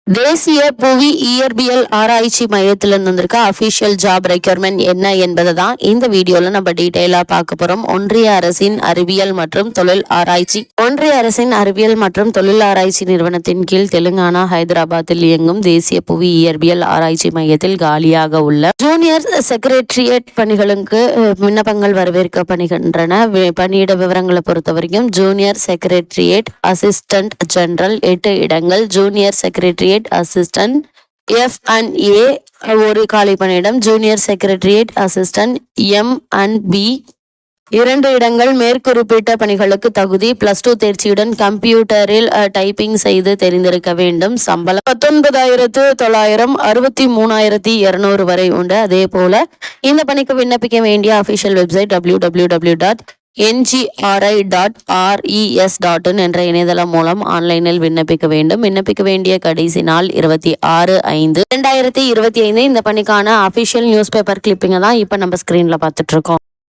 தேசிய புவி இயற்பியல் ஆராய்ச்சி மையத்திலிருந்து வந்திருக்க அபிஷியல் ஜாப் ரெக்யர்மெண்ட் என்ன என்பதை தான் இந்த வீடியோல நம்ம டீட்டெயிலா பார்க்க போறோம். ஒன்றிய அரசின் அறிவியல் மற்றும் தொழில் ஆராய்ச்சி நிறுவனத்தின் கீழ் தெலுங்கானா ஹைதராபாத்தில் இயங்கும் தேசிய புவி இயற்பியல் ஆராய்ச்சி மையத்தில் காலியாக உள்ள ஜூனியர் செக்ரட்டரியேட் பணிகளுக்கு விண்ணப்பங்கள் வரவேற்கப்படுகின்றன. பணியிட விவரங்களை பொறுத்த வரைக்கும் ஜூனியர் செக்ரட்டரியேட் அசிஸ்டன்ட் ஜெனரல் 8 இடங்கள், ஜூனியர் செக்ரட்டரியேட் அசிஸ்டன்ட் F&A ஒரு காலி பணியிடம், ஜூனியர் செக்ரட்டரியேட் அசிஸ்டன்ட் M&B 2 இடங்கள். மேற்குறிப்பிட்ட பணிகளுக்கு தகுதி +2 தேர்ச்சியுடன் கம்ப்யூட்டரில் டைப்பிங் செய்து தெரிந்திருக்க வேண்டும். சம்பளம் 19,900 63,200 வரை உண்டு. அதே போல இந்த பணிக்கு விண்ணப்பிக்க வேண்டிய அபிஷியல் வெப்சைட் www.ngri.res.in என்ற இணையதளம் மூலம் ஆன்லைனில் விண்ணப்பிக்க வேண்டும். விண்ணப்பிக்க வேண்டிய கடைசி நாள் 26/5/2025. இந்த பணிக்கான அபிஷியல் நியூஸ் பேப்பர் கிளிப்பிங்கை தான் இப்ப நம்ம ஸ்கிரீன்ல பார்த்துட்டு இருக்கோம்.